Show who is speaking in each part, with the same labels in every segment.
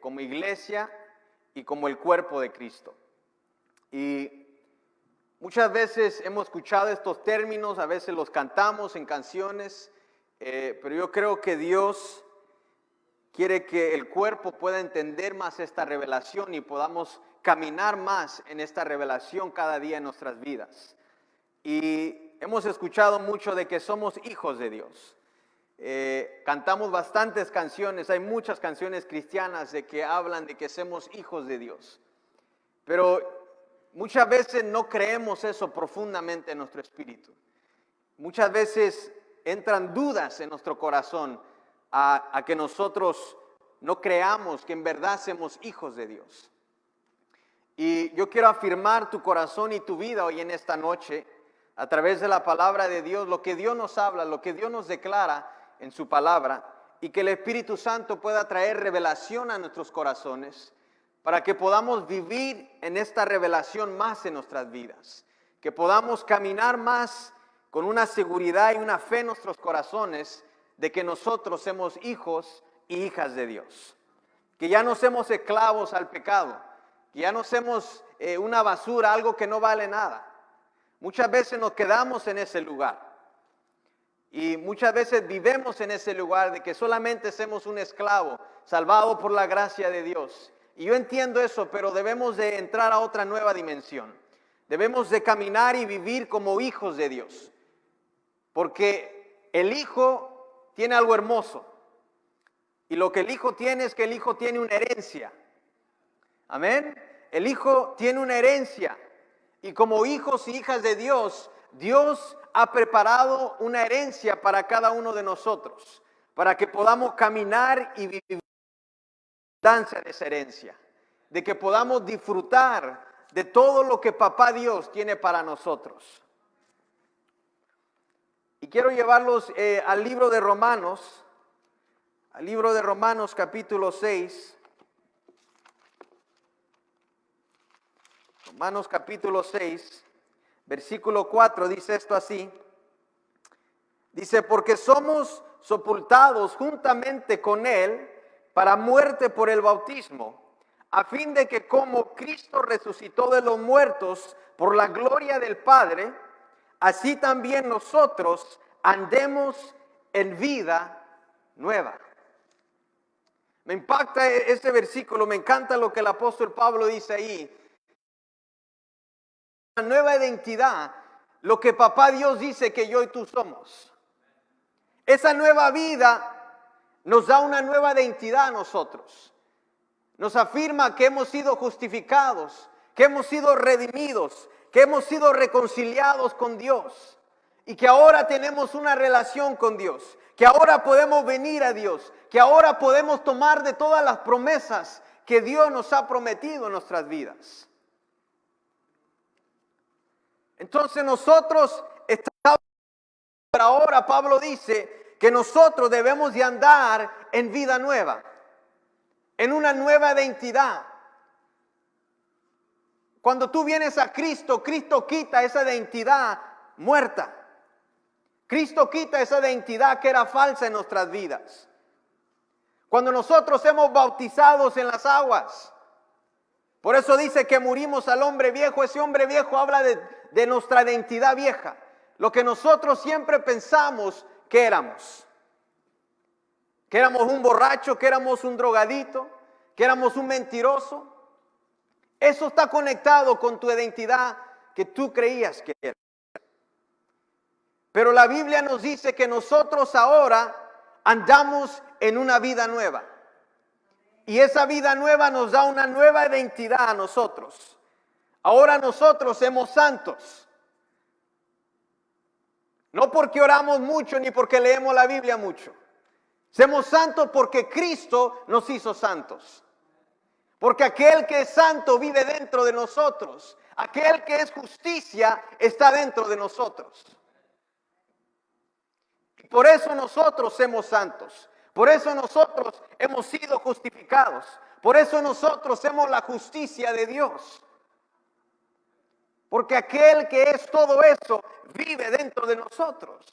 Speaker 1: como iglesia y como el cuerpo de Cristo. Y muchas veces hemos escuchado estos términos, a veces los cantamos en canciones, pero yo creo que Dios quiere que el cuerpo pueda entender más esta revelación y podamos caminar más en esta revelación cada día en nuestras vidas. Y hemos escuchado mucho de que somos hijos de Dios. Cantamos bastantes canciones, hay muchas canciones cristianas de que hablan de que somos hijos de Dios. Pero muchas veces no creemos eso profundamente en nuestro espíritu. Muchas veces entran dudas en nuestro corazón a que nosotros no creamos que en verdad somos hijos de Dios. Y yo quiero afirmar tu corazón y tu vida hoy en esta noche, a través de la palabra de Dios, lo que Dios nos habla, lo que Dios nos declara en su palabra, y que el Espíritu Santo pueda traer revelación a nuestros corazones, para que podamos vivir en esta revelación más en nuestras vidas, que podamos caminar más con una seguridad y una fe en nuestros corazones, de que nosotros somos hijos y hijas de Dios, que ya no somos esclavos al pecado, que ya no somos una basura, algo que no vale nada. Muchas veces nos quedamos en ese lugar y muchas veces vivimos en ese lugar de que solamente somos un esclavo salvado por la gracia de Dios. Y yo entiendo eso, pero debemos de entrar a otra nueva dimensión. Debemos de caminar y vivir como hijos de Dios, porque el hijo tiene algo hermoso. Y lo que el hijo tiene es que el hijo tiene una herencia. Amén. El hijo tiene una herencia. Y como hijos y hijas de Dios, Dios ha preparado una herencia para cada uno de nosotros, para que podamos caminar y vivir danza de esa herencia, de que podamos disfrutar de todo lo que Papá Dios tiene para nosotros. Y quiero llevarlos al libro de Romanos, capítulo 6. Romanos capítulo 6, versículo 4, dice esto así. Dice, porque somos sepultados juntamente con Él para muerte por el bautismo, a fin de que como Cristo resucitó de los muertos por la gloria del Padre, así también nosotros andemos en vida nueva. Me impacta este versículo, me encanta lo que el apóstol Pablo dice ahí. Una nueva identidad, lo que Papá Dios dice que yo y tú somos. Esa nueva vida nos da una nueva identidad a nosotros. Nos afirma que hemos sido justificados, que hemos sido redimidos, que hemos sido reconciliados con Dios y que ahora tenemos una relación con Dios, que ahora podemos venir a Dios, que ahora podemos tomar de todas las promesas que Dios nos ha prometido en nuestras vidas. Entonces nosotros estamos, pero ahora Pablo dice que nosotros debemos de andar en vida nueva, en una nueva identidad. Cuando tú vienes a Cristo, Cristo quita esa identidad muerta. Cristo quita esa identidad que era falsa en nuestras vidas. Cuando nosotros hemos bautizados en las aguas, por eso dice que morimos al hombre viejo. Ese hombre viejo habla de nuestra identidad vieja, lo que nosotros siempre pensamos que éramos. Que éramos un borracho, que éramos un drogadito, que éramos un mentiroso. Eso está conectado con tu identidad que tú creías que era. Pero la Biblia nos dice que nosotros ahora andamos en una vida nueva. Y esa vida nueva nos da una nueva identidad a nosotros. Ahora nosotros somos santos. No porque oramos mucho ni porque leemos la Biblia mucho. Somos santos porque Cristo nos hizo santos. Porque aquel que es santo vive dentro de nosotros. Aquel que es justicia está dentro de nosotros. Y por eso nosotros somos santos. Por eso nosotros hemos sido justificados. Por eso nosotros somos la justicia de Dios. Porque aquel que es todo eso vive dentro de nosotros.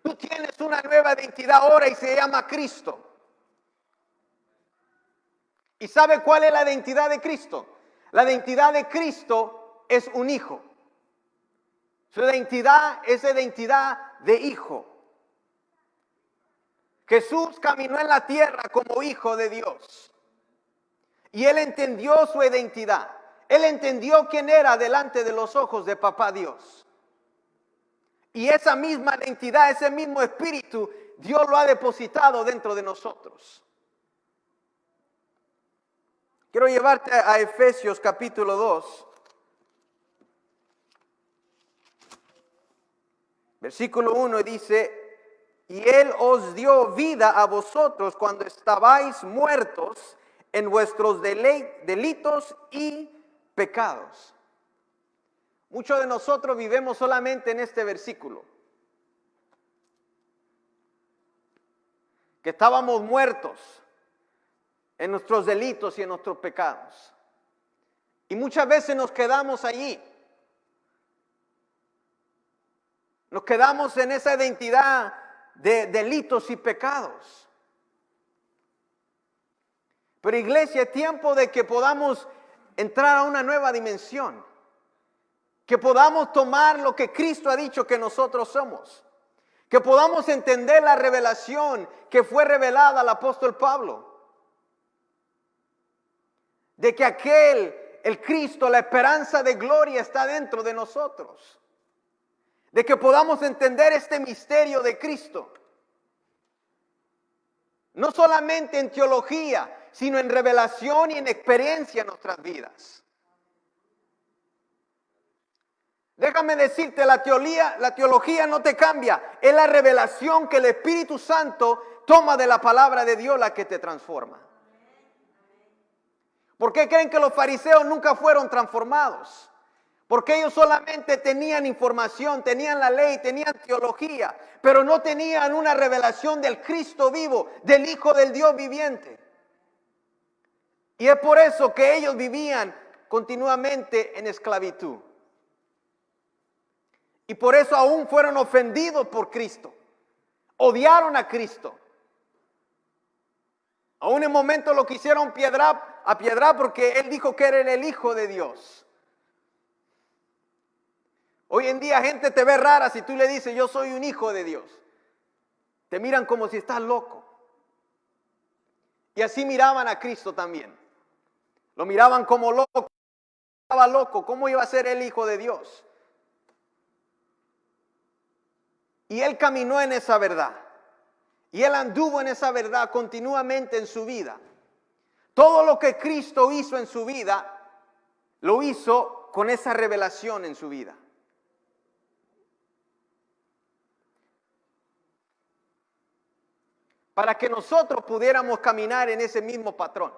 Speaker 1: Tú tienes una nueva identidad ahora y se llama Cristo. ¿Y sabe cuál es la identidad de Cristo? La identidad de Cristo es un hijo. Su identidad es identidad de hijo. Jesús caminó en la tierra como hijo de Dios. Y él entendió su identidad. Él entendió quién era delante de los ojos de Papá Dios. Y esa misma identidad, ese mismo espíritu, Dios lo ha depositado dentro de nosotros. Quiero llevarte a Efesios capítulo 2. Versículo 1 dice: y Él os dio vida a vosotros cuando estabais muertos en vuestros delitos y pecados. Muchos de nosotros vivimos solamente en este versículo. Que estábamos muertos en nuestros delitos y en nuestros pecados. Y muchas veces nos quedamos allí. Nos quedamos en esa identidad de delitos y pecados. Pero iglesia, es tiempo de que podamos entrar a una nueva dimensión. Que podamos tomar lo que Cristo ha dicho que nosotros somos. Que podamos entender la revelación que fue revelada al apóstol Pablo. De que el Cristo, la esperanza de gloria está dentro de nosotros. De que podamos entender este misterio de Cristo. No solamente en teología, sino en revelación y en experiencia en nuestras vidas. Déjame decirte, la teología no te cambia. Es la revelación que el Espíritu Santo toma de la palabra de Dios la que te transforma. ¿Por qué creen que los fariseos nunca fueron transformados? Porque ellos solamente tenían información, tenían la ley, tenían teología, pero no tenían una revelación del Cristo vivo, del Hijo del Dios viviente. Y es por eso que ellos vivían continuamente en esclavitud. Y por eso aún fueron ofendidos por Cristo. Odiaron a Cristo. Aún en momentos lo quisieron apiedrar porque Él dijo que era el Hijo de Dios. Hoy en día gente te ve rara si tú le dices yo soy un hijo de Dios. Te miran como si estás loco. Y así miraban a Cristo también. Lo miraban como loco. Estaba loco. ¿Cómo iba a ser el Hijo de Dios? Y Él caminó en esa verdad. Y Él anduvo en esa verdad continuamente en su vida. Todo lo que Cristo hizo en su vida, lo hizo con esa revelación en su vida. Para que nosotros pudiéramos caminar en ese mismo patrón.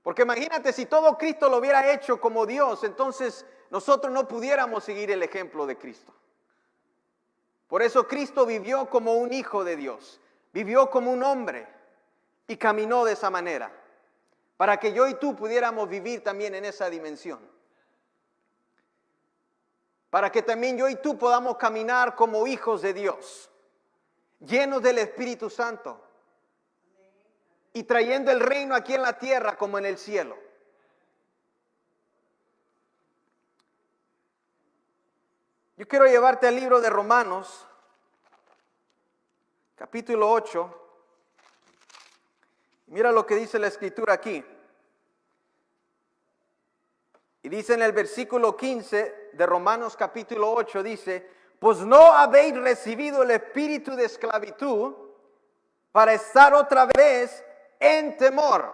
Speaker 1: Porque imagínate si todo Cristo lo hubiera hecho como Dios, entonces nosotros no pudiéramos seguir el ejemplo de Cristo. Por eso Cristo vivió como un hijo de Dios, vivió como un hombre y caminó de esa manera. Para que yo y tú pudiéramos vivir también en esa dimensión. Para que también yo y tú podamos caminar como hijos de Dios, llenos del Espíritu Santo y trayendo el reino aquí en la tierra como en el cielo. Yo quiero llevarte al libro de Romanos, capítulo 8. Mira lo que dice la Escritura aquí. Y dice en el versículo 15 de Romanos capítulo 8, dice, pues no habéis recibido el espíritu de esclavitud para estar otra vez en temor.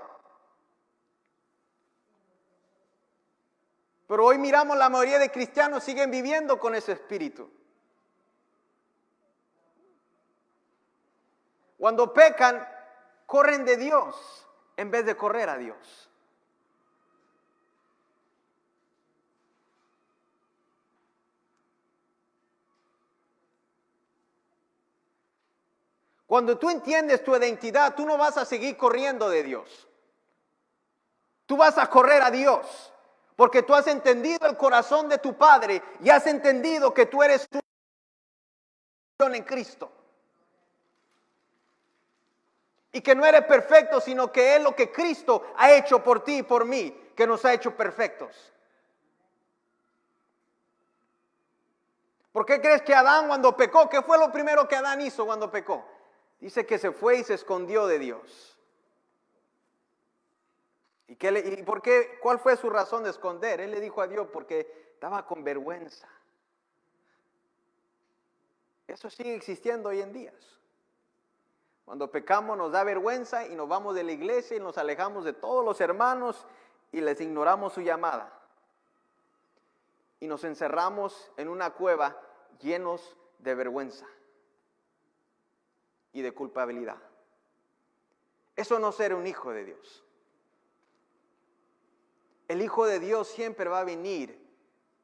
Speaker 1: Pero hoy miramos la mayoría de cristianos siguen viviendo con ese espíritu. Cuando pecan, corren de Dios en vez de correr a Dios. Cuando tú entiendes tu identidad, tú no vas a seguir corriendo de Dios. Tú vas a correr a Dios, porque tú has entendido el corazón de tu Padre y has entendido que tú eres tu en Cristo. Y que no eres perfecto, sino que es lo que Cristo ha hecho por ti y por mí, que nos ha hecho perfectos. ¿Por qué crees que Adán cuando pecó, qué fue lo primero que Adán hizo cuando pecó? Dice que se fue y se escondió de Dios. ¿Y por qué? ¿Cuál fue su razón de esconder? Él le dijo a Dios porque estaba con vergüenza. Eso sigue existiendo hoy en día. Cuando pecamos nos da vergüenza y nos vamos de la iglesia y nos alejamos de todos los hermanos y les ignoramos su llamada. Y nos encerramos en una cueva llenos de vergüenza y de culpabilidad. Eso no es ser un hijo de Dios. El hijo de Dios siempre va a venir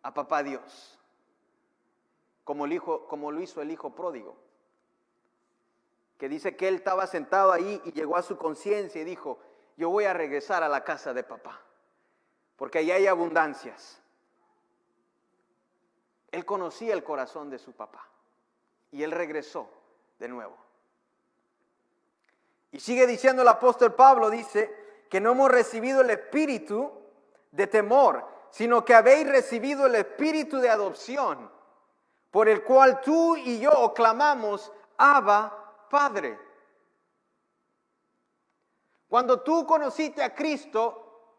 Speaker 1: a papá Dios, como lo hizo el hijo pródigo, que dice que él estaba sentado ahí y llegó a su conciencia y dijo: yo voy a regresar a la casa de papá, porque allá hay abundancias. Él conocía el corazón de su papá y él regresó de nuevo. Y sigue diciendo el apóstol Pablo, dice que no hemos recibido el espíritu de temor, sino que habéis recibido el espíritu de adopción, por el cual tú y yo clamamos: Abba, Padre. Cuando tú conociste a Cristo,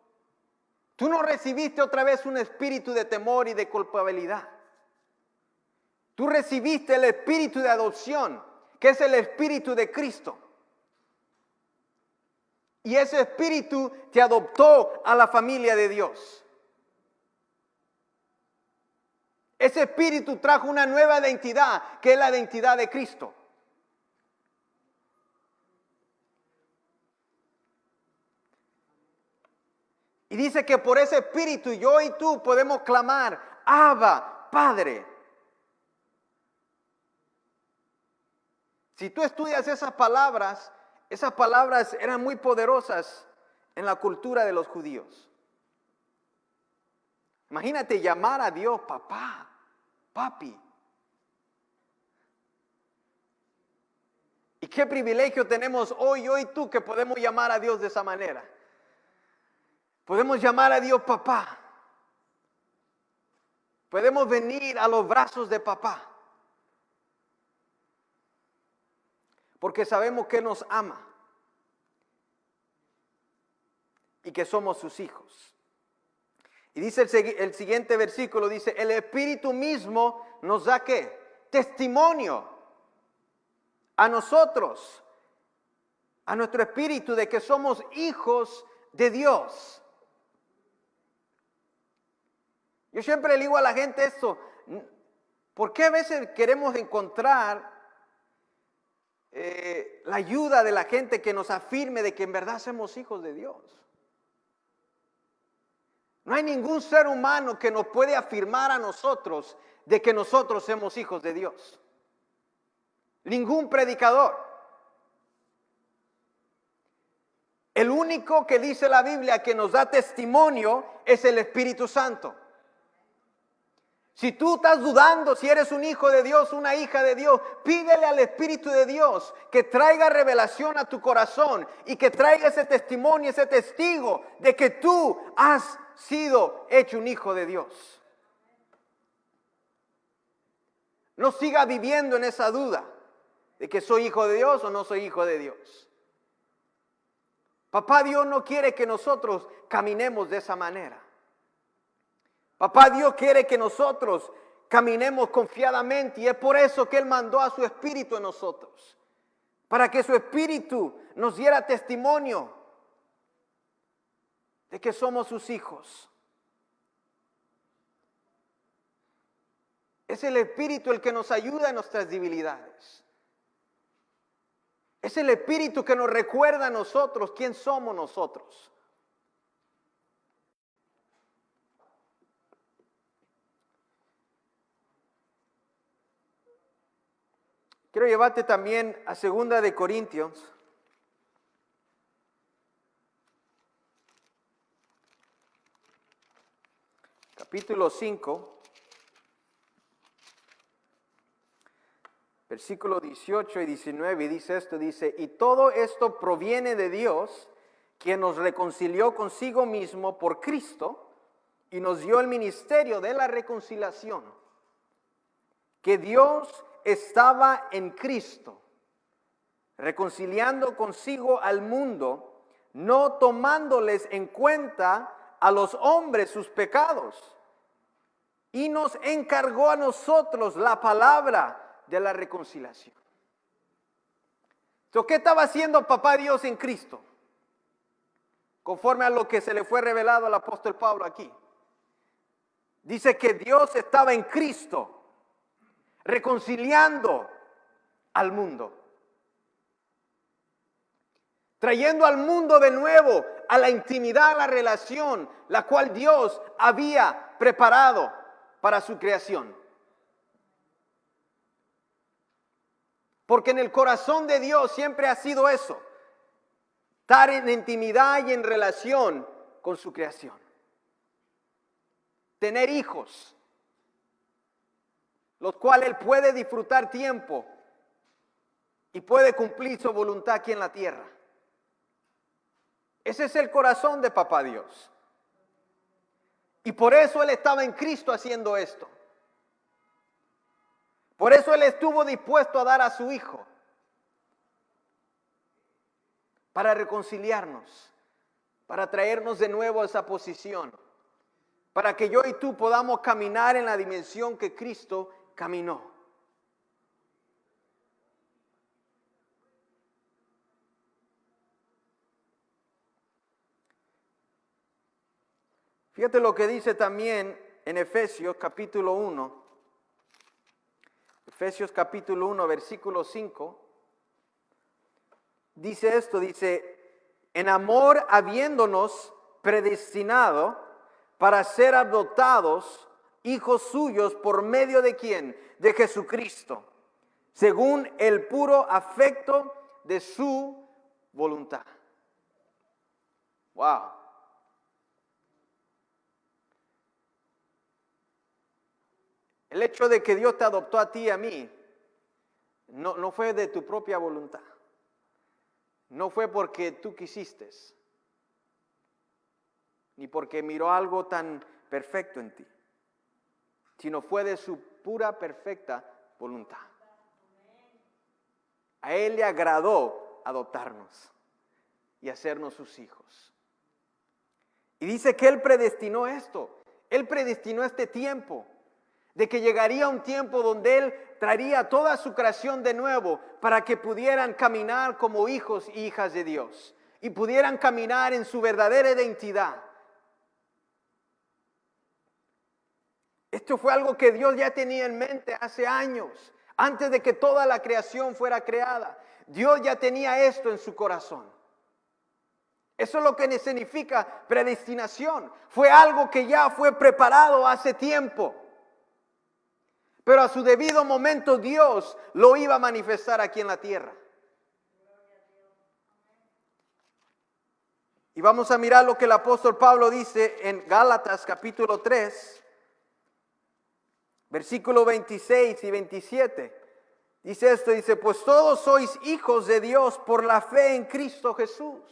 Speaker 1: tú no recibiste otra vez un espíritu de temor y de culpabilidad. Tú recibiste el espíritu de adopción, que es el espíritu de Cristo. Y ese espíritu te adoptó a la familia de Dios. Ese espíritu trajo una nueva identidad, que es la identidad de Cristo. Y dice que por ese espíritu yo y tú podemos clamar: Abba, Padre. Si tú estudias esas palabras eran muy poderosas en la cultura de los judíos. Imagínate llamar a Dios papá, papi. ¿Y qué privilegio tenemos hoy, yo y tú, que podemos llamar a Dios de esa manera? Podemos llamar a Dios papá. Podemos venir a los brazos de papá. Porque sabemos que nos ama y que somos sus hijos. Y dice el siguiente versículo, dice: el Espíritu mismo nos da ¿qué? Testimonio a nosotros, a nuestro espíritu, de que somos hijos de Dios. Yo siempre le digo a la gente esto: ¿por qué a veces queremos encontrar la ayuda de la gente que nos afirme de que en verdad somos hijos de Dios? No hay ningún ser humano que nos puede afirmar a nosotros de que nosotros somos hijos de Dios. Ningún predicador. El único que dice la Biblia que nos da testimonio es el Espíritu Santo. Si tú estás dudando si eres un hijo de Dios, una hija de Dios, pídele al Espíritu de Dios que traiga revelación a tu corazón y que traiga ese testimonio, ese testigo de que tú has sido hecho un hijo de Dios. No siga viviendo en esa duda de que soy hijo de Dios o no soy hijo de Dios. Papá Dios no quiere que nosotros caminemos de esa manera. Papá Dios quiere que nosotros caminemos confiadamente, y es por eso que Él mandó a su Espíritu en nosotros, para que su Espíritu nos diera testimonio de que somos sus hijos. Es el Espíritu el que nos ayuda en nuestras debilidades. Es el Espíritu que nos recuerda a nosotros quién somos nosotros. Quiero llevarte también a 2 de Corintios, capítulo 5. versículos 18 y 19, y dice esto, dice, y todo esto proviene de Dios, quien nos reconcilió consigo mismo por Cristo y nos dio el ministerio de la reconciliación. Que Dios estaba en Cristo, reconciliando consigo al mundo, no tomándoles en cuenta a los hombres sus pecados, y nos encargó a nosotros la palabra de la reconciliación. ¿Qué estaba haciendo Papá Dios en Cristo? Conforme a lo que se le fue revelado al apóstol Pablo aquí. Dice que Dios estaba en Cristo, reconciliando al mundo. Trayendo al mundo de nuevo a la intimidad, a la relación, la cual Dios había preparado para su creación. Porque en el corazón de Dios siempre ha sido eso. Estar en intimidad y en relación con su creación. Tener hijos, los cuales Él puede disfrutar tiempo y puede cumplir su voluntad aquí en la tierra. Ese es el corazón de Papá Dios. Y por eso Él estaba en Cristo haciendo esto. Por eso Él estuvo dispuesto a dar a su Hijo. Para reconciliarnos, para traernos de nuevo a esa posición, para que yo y tú podamos caminar en la dimensión que Cristo caminó. Fíjate lo que dice también en Efesios capítulo 1, Efesios capítulo 1, versículo 5. Dice esto, dice, en amor habiéndonos predestinado para ser adoptados hijos suyos por medio de ¿quién? De Jesucristo, según el puro afecto de su voluntad. Wow. El hecho de que Dios te adoptó a ti y a mí no fue de tu propia voluntad. No fue porque tú quisiste, ni porque miró algo tan perfecto en ti, sino fue de su pura, perfecta voluntad. A Él le agradó adoptarnos y hacernos sus hijos. Y dice que Él predestinó esto, Él predestinó este tiempo, de que llegaría un tiempo donde Él traería toda su creación de nuevo para que pudieran caminar como hijos e hijas de Dios y pudieran caminar en su verdadera identidad. Esto fue algo que Dios ya tenía en mente hace años, antes de que toda la creación fuera creada. Dios ya tenía esto en su corazón. Eso es lo que significa predestinación. Fue algo que ya fue preparado hace tiempo. Pero a su debido momento Dios lo iba a manifestar aquí en la tierra. Y vamos a mirar lo que el apóstol Pablo dice en Gálatas capítulo 3, versículo 26 y 27. Dice esto, dice, pues todos sois hijos de Dios por la fe en Cristo Jesús.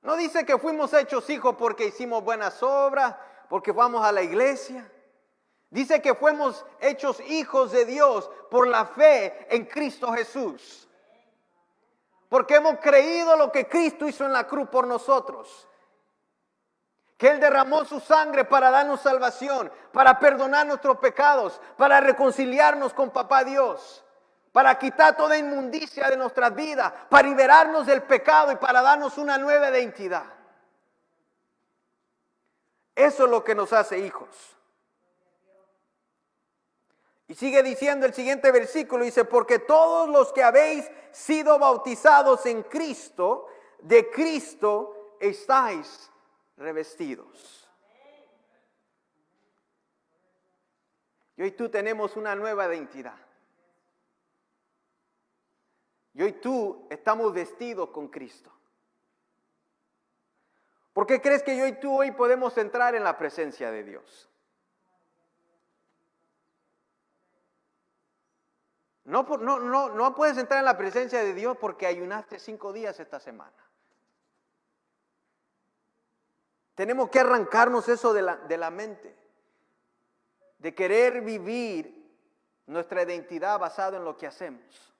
Speaker 1: No dice que fuimos hechos hijos porque hicimos buenas obras, porque vamos a la iglesia. Dice que fuimos hechos hijos de Dios por la fe en Cristo Jesús. Porque hemos creído lo que Cristo hizo en la cruz por nosotros. Que Él derramó su sangre para darnos salvación, para perdonar nuestros pecados, para reconciliarnos con Papá Dios. Para quitar toda inmundicia de nuestras vidas, para liberarnos del pecado y para darnos una nueva identidad. Eso es lo que nos hace hijos. Y sigue diciendo el siguiente versículo, dice, porque todos los que habéis sido bautizados en Cristo, de Cristo estáis revestidos. Yo y tú tenemos una nueva identidad. Yo y tú estamos vestidos con Cristo. ¿Por qué crees que yo y tú hoy podemos entrar en la presencia de Dios? No puedes entrar en la presencia de Dios porque ayunaste 5 días esta semana. Tenemos que arrancarnos eso de la mente, de querer vivir nuestra identidad basada en lo que hacemos.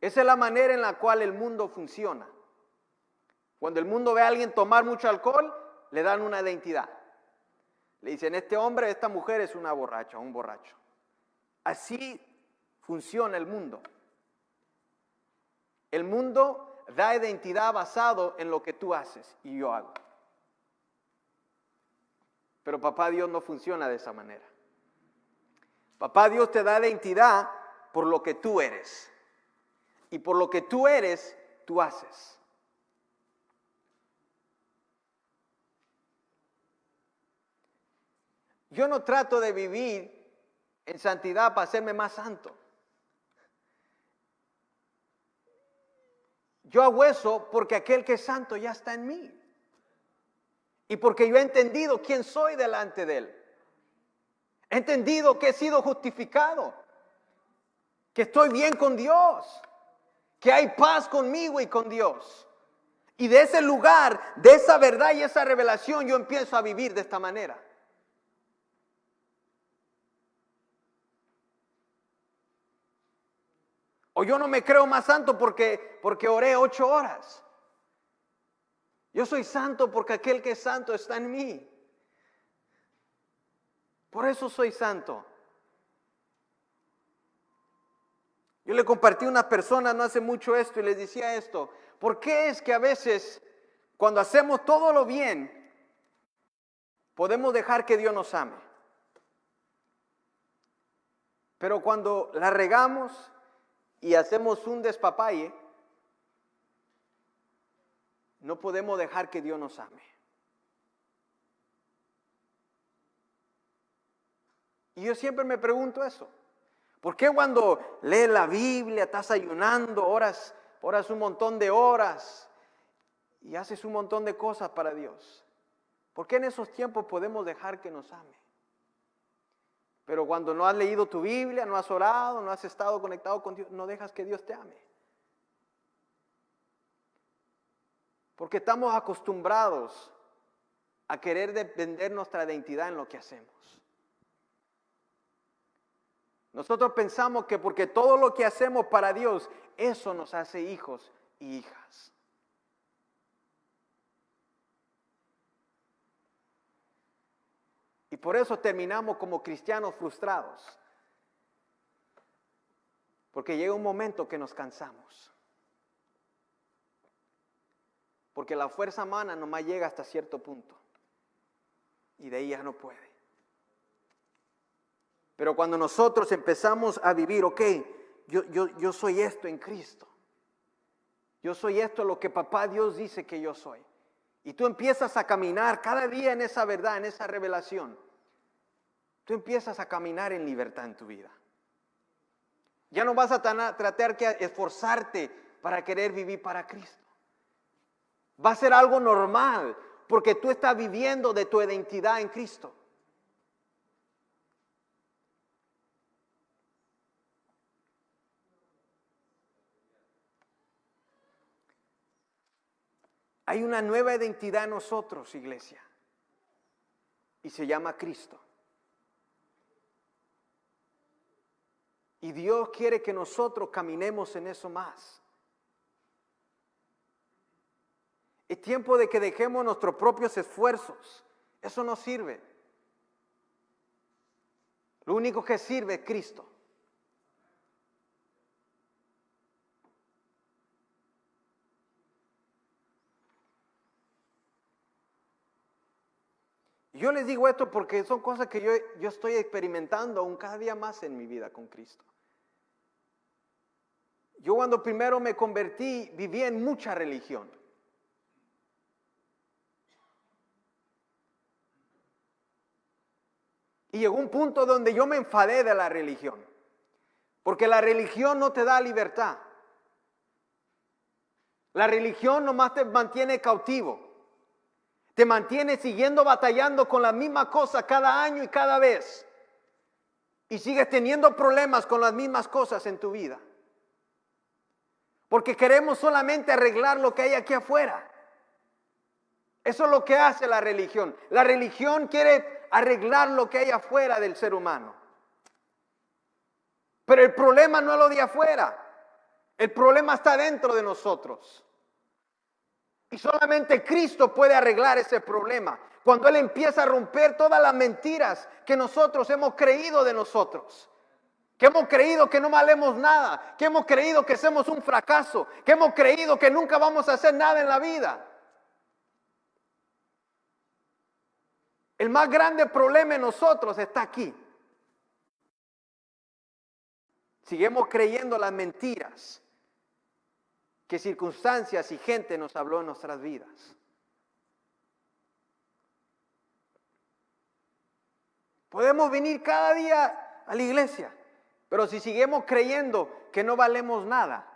Speaker 1: Esa es la manera en la cual el mundo funciona. Cuando el mundo ve a alguien tomar mucho alcohol, le dan una identidad. Le dicen, este hombre, esta mujer es una borracha, un borracho. Así funciona el mundo. El mundo da identidad basado en lo que tú haces y yo hago. Pero papá Dios no funciona de esa manera. Papá Dios te da identidad por lo que tú eres. Y por lo que tú eres, tú haces. Yo no trato de vivir en santidad para hacerme más santo. Yo hago eso porque aquel que es santo ya está en mí. Y porque yo he entendido quién soy delante de Él. He entendido que he sido justificado. Que estoy bien con Dios. Que hay paz conmigo y con Dios. Y de ese lugar, de esa verdad y esa revelación, yo empiezo a vivir de esta manera. O yo no me creo más santo porque oré 8 horas. Yo soy santo porque aquel que es santo está en mí. Por eso soy santo. Yo le compartí a unas personas no hace mucho esto y les decía esto. ¿Por qué es que a veces cuando hacemos todo lo bien, podemos dejar que Dios nos ame? Pero cuando la regamos y hacemos un despapalle, no podemos dejar que Dios nos ame. Y yo siempre me pregunto eso. ¿Por qué cuando lees la Biblia, estás ayunando, oras un montón de horas y haces un montón de cosas para Dios? ¿Por qué en esos tiempos podemos dejar que nos ame? Pero cuando no has leído tu Biblia, no has orado, no has estado conectado con Dios, no dejas que Dios te ame. Porque estamos acostumbrados a querer depender nuestra identidad en lo que hacemos. Nosotros pensamos que porque todo lo que hacemos para Dios, eso nos hace hijos y hijas. Y por eso terminamos como cristianos frustrados. Porque llega un momento que nos cansamos. Porque la fuerza humana nomás llega hasta cierto punto. Y de ahí ya no puede. Pero cuando nosotros empezamos a vivir, ok, yo soy esto en Cristo. Yo soy esto lo que papá Dios dice que yo soy. Y tú empiezas a caminar cada día en esa verdad, en esa revelación. Tú empiezas a caminar en libertad en tu vida. Ya no vas a tratar que esforzarte para querer vivir para Cristo. Va a ser algo normal porque tú estás viviendo de tu identidad en Cristo. Hay una nueva identidad en nosotros, iglesia, y se llama Cristo. Y Dios quiere que nosotros caminemos en eso más. Es tiempo de que dejemos nuestros propios esfuerzos. Eso no sirve. Lo único que sirve es Cristo. Yo les digo esto porque son cosas que yo estoy experimentando aún cada día más en mi vida con Cristo. Yo cuando primero me convertí, viví en mucha religión. Y llegó un punto donde yo me enfadé de la religión. Porque la religión no te da libertad. La religión nomás te mantiene cautivo. Te mantiene siguiendo batallando con la misma cosa cada año y cada vez. y sigues teniendo problemas con las mismas cosas en tu vida. Porque queremos solamente arreglar lo que hay aquí afuera. Eso es lo que hace la religión. La religión quiere arreglar lo que hay afuera del ser humano. Pero el problema no es lo de afuera. El problema está dentro de nosotros. Y solamente Cristo puede arreglar ese problema. Cuando Él empieza a romper todas las mentiras que nosotros hemos creído de nosotros. Que hemos creído que no valemos nada. Que hemos creído que somos un fracaso. Que hemos creído que nunca vamos a hacer nada en la vida. El más grande problema en nosotros está aquí. Seguimos creyendo las mentiras que circunstancias y gente nos habló en nuestras vidas. Podemos venir cada día a la iglesia, pero si seguimos creyendo que no valemos nada,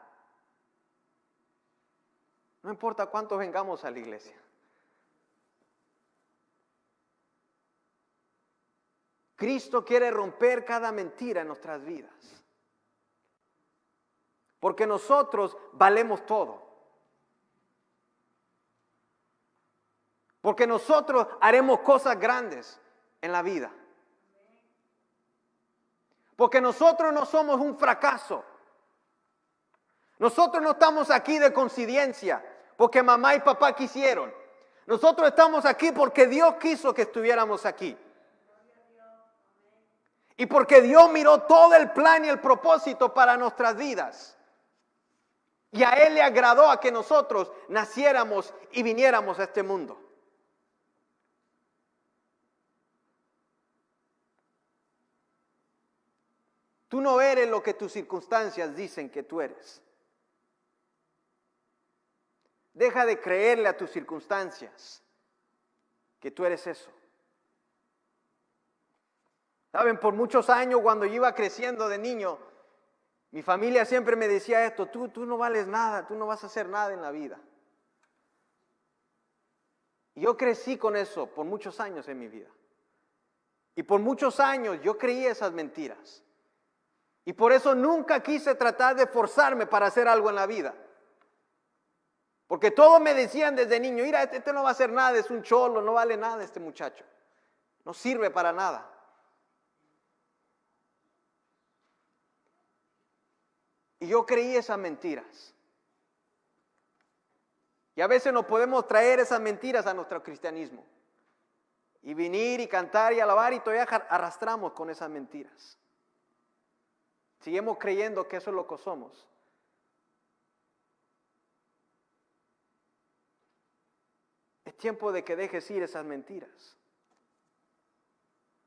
Speaker 1: no importa cuántos vengamos a la iglesia. Cristo quiere romper cada mentira en nuestras vidas. Porque nosotros valemos todo. Porque nosotros haremos cosas grandes en la vida. Porque nosotros no somos un fracaso. Nosotros no estamos aquí de coincidencia, porque mamá y papá quisieron. Nosotros estamos aquí porque Dios quiso que estuviéramos aquí. Y porque Dios miró todo el plan y el propósito para nuestras vidas. Y a Él le agradó a que nosotros naciéramos y viniéramos a este mundo. Tú no eres lo que tus circunstancias dicen que tú eres. Deja de creerle a tus circunstancias que tú eres eso. Saben, por muchos años cuando yo iba creciendo de niño, mi familia siempre me decía esto: tú no vales nada, tú no vas a hacer nada en la vida. Y yo crecí con eso por muchos años en mi vida. Y por muchos años yo creí esas mentiras. Y por eso nunca quise tratar de forzarme para hacer algo en la vida. Porque todos me decían desde niño: mira, este no va a hacer nada, es un cholo, no vale nada este muchacho. No sirve para nada. Y yo creí esas mentiras. Y a veces nos podemos traer esas mentiras a nuestro cristianismo. Y venir y cantar y alabar y todavía arrastramos con esas mentiras. Seguimos creyendo que eso es lo que somos. Es tiempo de que dejes ir esas mentiras.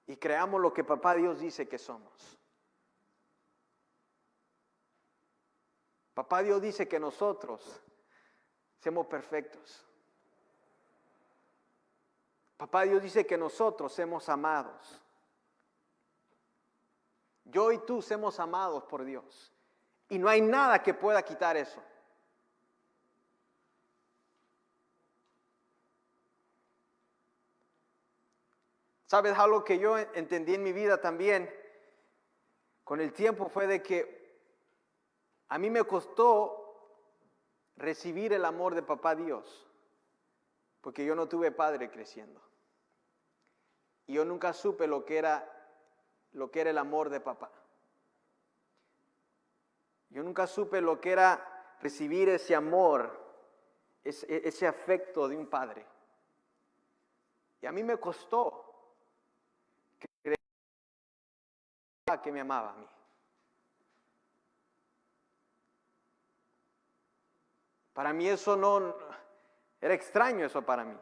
Speaker 1: Y creamos lo que Papá Dios dice que somos. Papá Dios dice que nosotros somos perfectos. Papá Dios dice que nosotros somos amados. Yo y tú somos amados por Dios. Y no hay nada que pueda quitar eso. ¿Sabes algo que yo entendí en mi vida también? Con el tiempo fue de que a mí me costó recibir el amor de Papá Dios, porque yo no tuve padre creciendo. Y yo nunca supe lo que era el amor de papá. Yo nunca supe lo que era recibir ese amor, ese afecto de un padre. Y a mí me costó creer que me amaba a mí. Para mí eso no, era extraño eso para mí.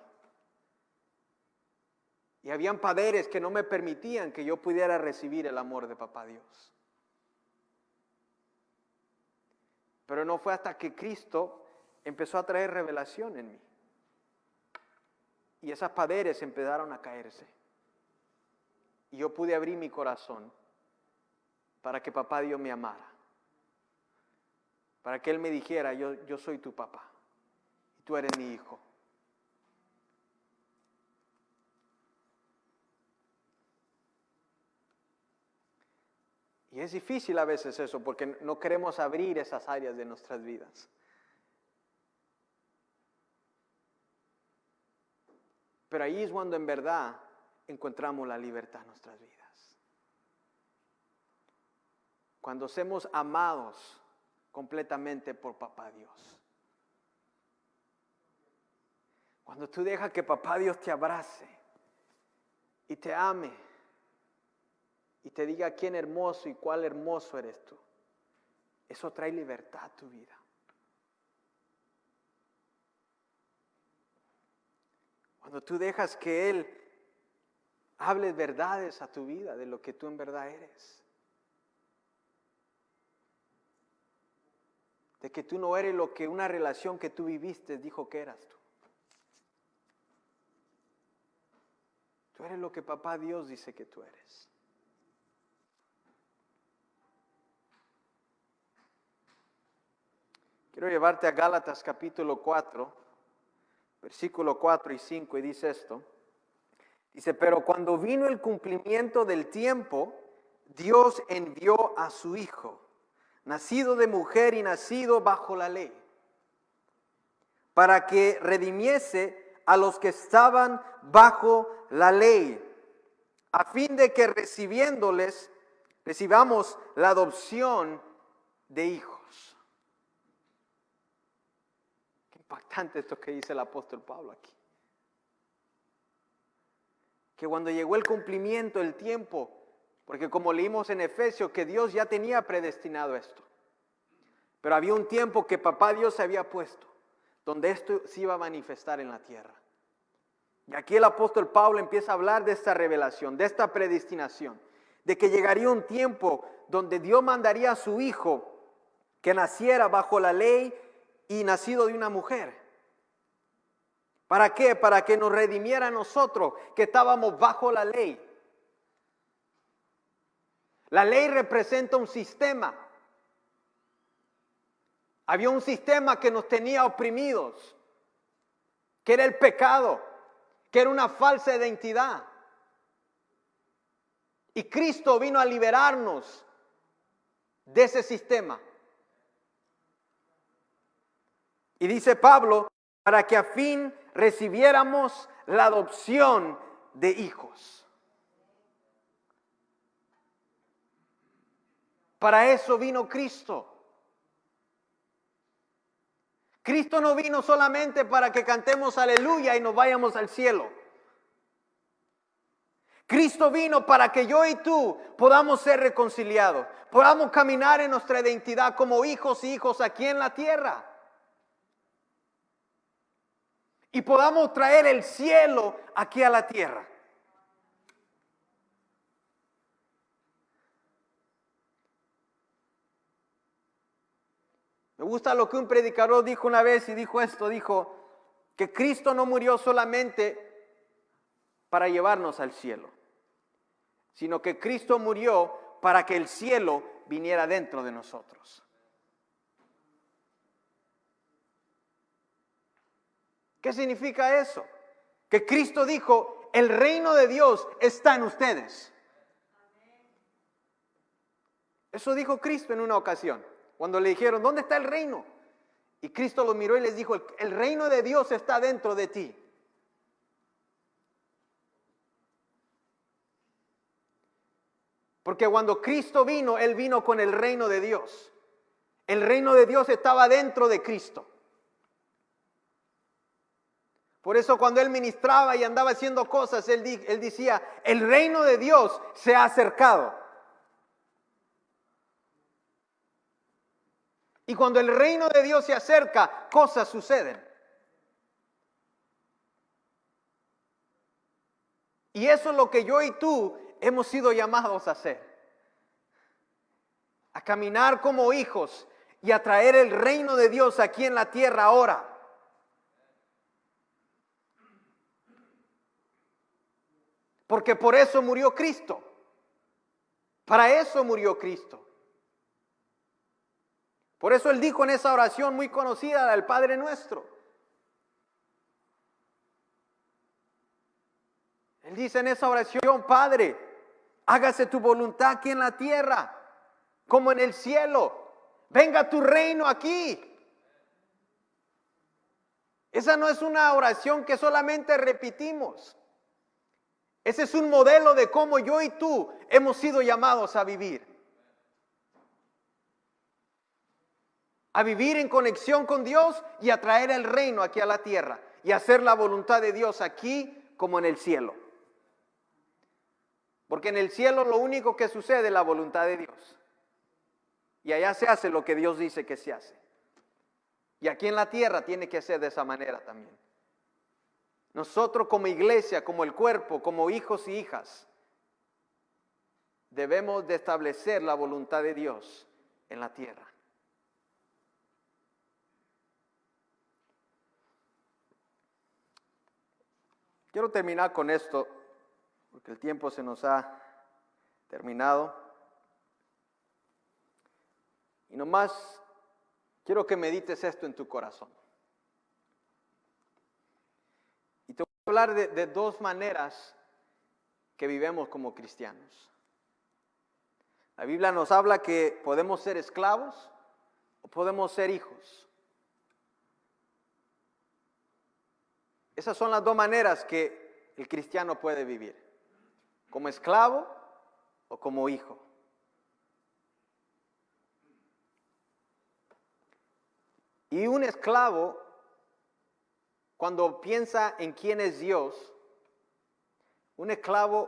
Speaker 1: Y habían padres que no me permitían que yo pudiera recibir el amor de Papá Dios. Pero no fue hasta que Cristo empezó a traer revelación en mí. Y esas padres empezaron a caerse. Y yo pude abrir mi corazón para que Papá Dios me amara. Para que Él me dijera: yo soy tu papá y tú eres mi hijo. Y es difícil a veces eso porque no queremos abrir esas áreas de nuestras vidas. Pero ahí es cuando en verdad encontramos la libertad en nuestras vidas. Cuando somos amados completamente por Papá Dios. Cuando tú dejas que Papá Dios te abrace y te ame y te diga quién hermoso y cuál hermoso eres tú. Eso trae libertad a tu vida. Cuando tú dejas que Él hable verdades a tu vida de lo que tú en verdad eres. De que tú no eres lo que una relación que tú viviste dijo que eras tú. Tú eres lo que Papá Dios dice que tú eres. Quiero llevarte a Gálatas capítulo 4, versículo 4 y 5, y dice esto. Dice, pero cuando vino el cumplimiento del tiempo, Dios envió a su Hijo, nacido de mujer y nacido bajo la ley, para que redimiese a los que estaban bajo la ley, a fin de que recibamos la adopción de hijos. Qué impactante esto que dice el apóstol Pablo aquí. Que cuando llegó el cumplimiento del tiempo, porque como leímos en Efesios, que Dios ya tenía predestinado esto. Pero había un tiempo que Papá Dios se había puesto, donde esto se iba a manifestar en la tierra. Y aquí el apóstol Pablo empieza a hablar de esta revelación, de esta predestinación, de que llegaría un tiempo donde Dios mandaría a su Hijo que naciera bajo la ley y nacido de una mujer. ¿Para qué? Para que nos redimiera a nosotros que estábamos bajo la ley. La ley representa un sistema. Había un sistema que nos tenía oprimidos, que era el pecado, que era una falsa identidad. Y Cristo vino a liberarnos de ese sistema. Y dice Pablo, para que a fin recibiéramos la adopción de hijos. Para eso vino Cristo. Cristo no vino solamente para que cantemos aleluya y nos vayamos al cielo. Cristo vino para que yo y tú podamos ser reconciliados, podamos caminar en nuestra identidad como hijos y hijos aquí en la tierra. Y podamos traer el cielo aquí a la tierra. Me gusta lo que un predicador dijo una vez y dijo esto, dijo que Cristo no murió solamente para llevarnos al cielo, sino que Cristo murió para que el cielo viniera dentro de nosotros. ¿Qué significa eso? Que Cristo dijo, el reino de Dios está en ustedes. Eso dijo Cristo en una ocasión, cuando le dijeron, ¿dónde está el reino? Y Cristo los miró y les dijo, el reino de Dios está dentro de ti. Porque cuando Cristo vino, Él vino con el reino de Dios. El reino de Dios estaba dentro de Cristo. Por eso cuando Él ministraba y andaba haciendo cosas, Él decía, el reino de Dios se ha acercado. Y cuando el reino de Dios se acerca, cosas suceden. Y eso es lo que yo y tú hemos sido llamados a hacer. A caminar como hijos y a traer el reino de Dios aquí en la tierra ahora. Porque por eso murió Cristo. Para eso murió Cristo. Por eso Él dijo en esa oración muy conocida del Padre Nuestro. Él dice en esa oración, Padre, hágase tu voluntad aquí en la tierra, como en el cielo. Venga tu reino aquí. Esa no es una oración que solamente repetimos. Ese es un modelo de cómo yo y tú hemos sido llamados a vivir. A vivir en conexión con Dios y a traer el reino aquí a la tierra. Y hacer la voluntad de Dios aquí como en el cielo. Porque en el cielo lo único que sucede es la voluntad de Dios. Y allá se hace lo que Dios dice que se hace. Y aquí en la tierra tiene que ser de esa manera también. Nosotros como iglesia, como el cuerpo, como hijos y hijas, debemos de establecer la voluntad de Dios en la tierra. Quiero terminar con esto, porque el tiempo se nos ha terminado. Y nomás quiero que medites esto en tu corazón. Y te voy a hablar de dos maneras que vivimos como cristianos. La Biblia nos habla que podemos ser esclavos o podemos ser hijos. Esas son las dos maneras que el cristiano puede vivir. Como esclavo o como hijo. Y un esclavo, cuando piensa en quién es Dios, un esclavo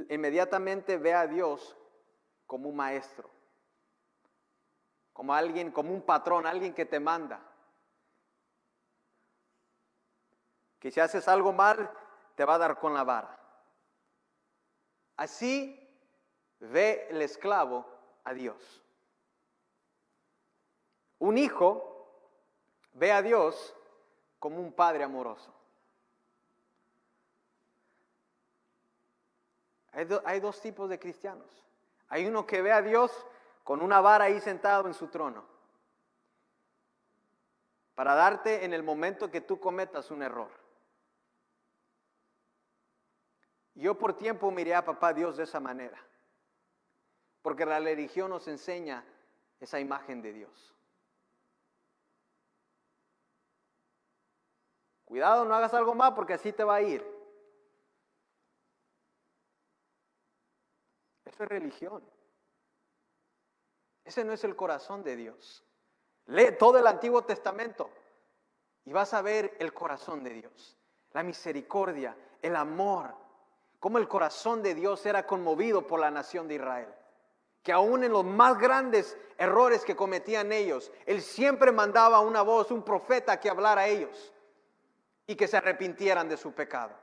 Speaker 1: inmediatamente ve a Dios como un maestro, como alguien, como un patrón, alguien que te manda. Que si haces algo mal, te va a dar con la vara. Así ve el esclavo a Dios. Un hijo ve a Dios como un padre amoroso. Hay dos tipos de cristianos. Hay uno que ve a Dios con una vara ahí sentado en su trono, para darte en el momento que tú cometas un error. Yo por tiempo miré a papá Dios de esa manera, porque la religión nos enseña esa imagen de Dios. Cuidado, no hagas algo mal porque así te va a ir. Eso es religión. Ese no es el corazón de Dios. Lee todo el Antiguo Testamento y vas a ver el corazón de Dios. La misericordia, el amor. Cómo el corazón de Dios era conmovido por la nación de Israel. Que aún en los más grandes errores que cometían ellos, Él siempre mandaba una voz, un profeta que hablara a ellos y que se arrepintieran de su pecado.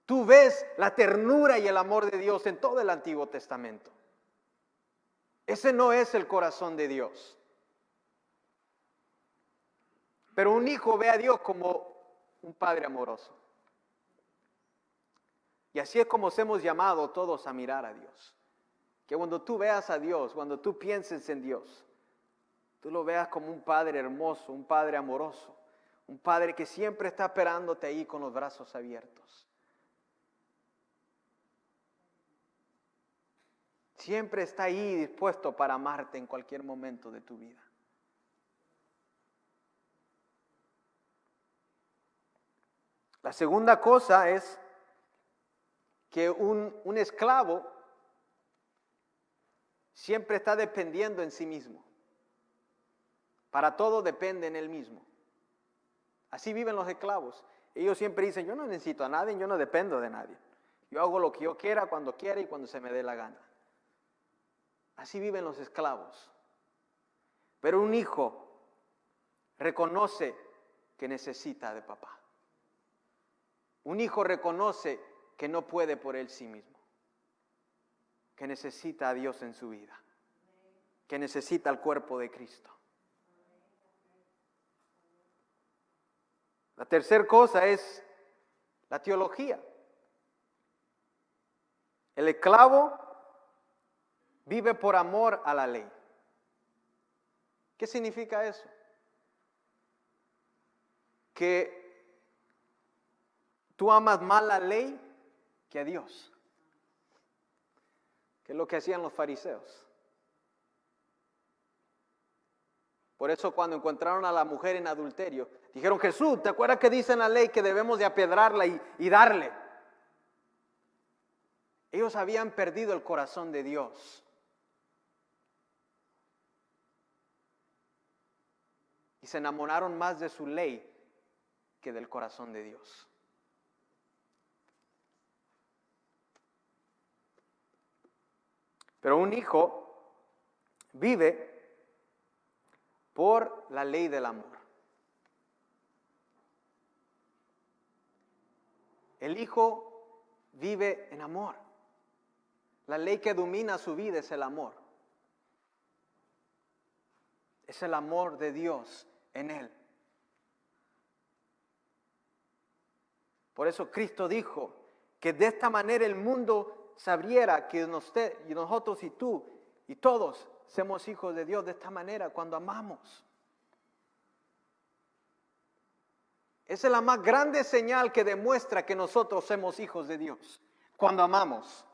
Speaker 1: Tú ves la ternura y el amor de Dios en todo el Antiguo Testamento. Ese no es el corazón de Dios. Pero un hijo ve a Dios como un padre amoroso. Y así es como hemos llamado todos a mirar a Dios. Que cuando tú veas a Dios, cuando tú pienses en Dios, tú lo veas como un padre hermoso, un padre amoroso, un padre que siempre está esperándote ahí con los brazos abiertos. Siempre está ahí dispuesto para amarte en cualquier momento de tu vida. La segunda cosa es que un esclavo siempre está dependiendo en sí mismo. Para todo depende en él mismo. Así viven los esclavos. Ellos siempre dicen, yo no necesito a nadie, yo no dependo de nadie. Yo hago lo que yo quiera, cuando quiera y cuando se me dé la gana. Así viven los esclavos. Pero un hijo reconoce que necesita de papá. Un hijo reconoce que no puede por él sí mismo. Que necesita a Dios en su vida. Que necesita el cuerpo de Cristo. La tercera cosa es la teología. El esclavo vive por amor a la ley. ¿Qué significa eso? Que tú amas más la ley que a Dios. que es lo que hacían los fariseos. Por eso cuando encontraron a la mujer en adulterio, dijeron: Jesús, ¿te acuerdas que dice en la ley que debemos de apedrearla y darle? Ellos habían perdido el corazón de Dios. Y se enamoraron más de su ley que del corazón de Dios. Pero un hijo vive por la ley del amor. El hijo vive en amor. La ley que domina su vida es el amor. Es el amor de Dios en él. Por eso Cristo dijo que de esta manera el mundo sabiera que nosotros y tú y todos somos hijos de Dios, de esta manera, cuando amamos. Esa es la más grande señal que demuestra que nosotros somos hijos de Dios, cuando amamos.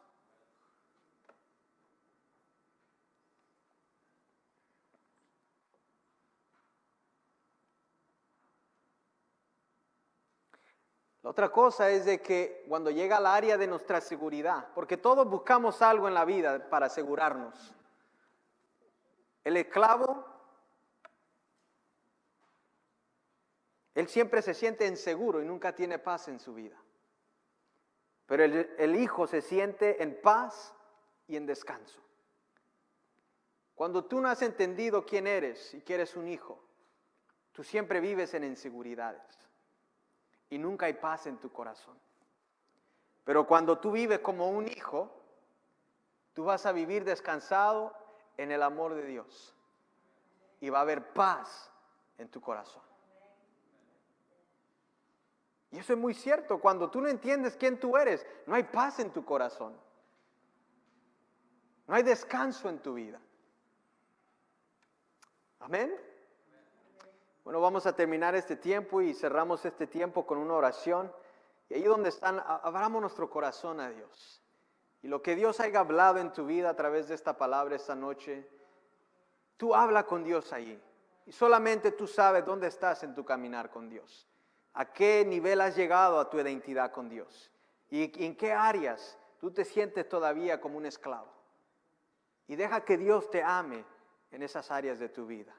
Speaker 1: La otra cosa es de que cuando llega al área de nuestra seguridad, porque todos buscamos algo en la vida para asegurarnos. El esclavo, él siempre se siente inseguro y nunca tiene paz en su vida. Pero el hijo se siente en paz y en descanso. Cuando tú no has entendido quién eres y que eres un hijo, tú siempre vives en inseguridades. Y nunca hay paz en tu corazón. Pero cuando tú vives como un hijo, tú vas a vivir descansado en el amor de Dios. Y va a haber paz en tu corazón. Y eso es muy cierto. Cuando tú no entiendes quién tú eres, no hay paz en tu corazón. No hay descanso en tu vida. Amén. Bueno, vamos a terminar este tiempo y cerramos este tiempo con una oración. Y ahí donde están, abramos nuestro corazón a Dios. Y lo que Dios haya hablado en tu vida a través de esta palabra esta noche, tú habla con Dios ahí. Y solamente tú sabes dónde estás en tu caminar con Dios. A qué nivel has llegado a tu identidad con Dios. Y en qué áreas tú te sientes todavía como un esclavo. Y deja que Dios te ame en esas áreas de tu vida.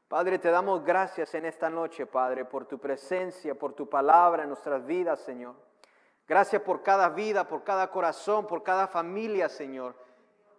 Speaker 1: Padre, te damos gracias en esta noche, Padre, por tu presencia, por tu palabra en nuestras vidas, Señor. Gracias por cada vida, por cada corazón, por cada familia, Señor.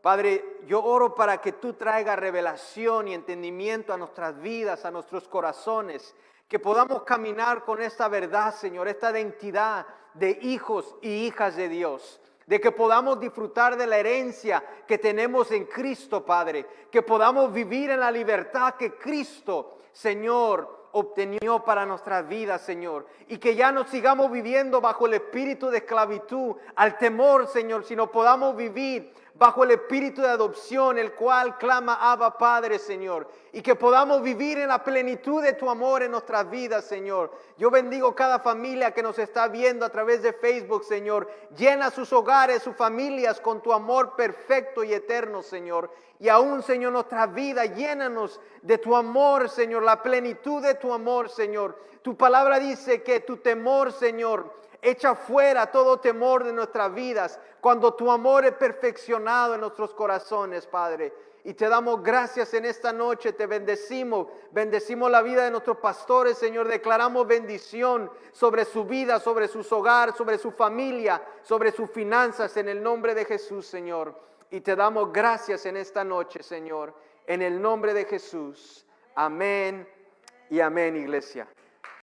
Speaker 1: Padre, yo oro para que tú traigas revelación y entendimiento a nuestras vidas, a nuestros corazones, que podamos caminar con esta verdad, Señor, esta identidad de hijos y hijas de Dios. De que podamos disfrutar de la herencia que tenemos en Cristo, Padre. Que podamos vivir en la libertad que Cristo, Señor, obtenió para nuestras vidas, Señor. Y que ya no sigamos viviendo bajo el espíritu de esclavitud, al temor, Señor, sino podamos vivir bajo el espíritu de adopción, el cual clama Abba Padre, Señor. Y que podamos vivir en la plenitud de tu amor en nuestras vidas, Señor. Yo bendigo cada familia que nos está viendo a través de Facebook, Señor. Llena sus hogares, sus familias con tu amor perfecto y eterno, Señor. Y aún, Señor, nuestra vida, llénanos de tu amor, Señor, la plenitud de tu amor, Señor. Tu palabra dice que tu temor, Señor, echa fuera todo temor de nuestras vidas cuando tu amor es perfeccionado en nuestros corazones, Padre. Y te damos gracias en esta noche, te bendecimos la vida de nuestros pastores, Señor. Declaramos bendición sobre su vida, sobre sus hogares, sobre su familia, sobre sus finanzas, en el nombre de Jesús, Señor. Y te damos gracias en esta noche, Señor, en el nombre de Jesús. Amén y amén, iglesia.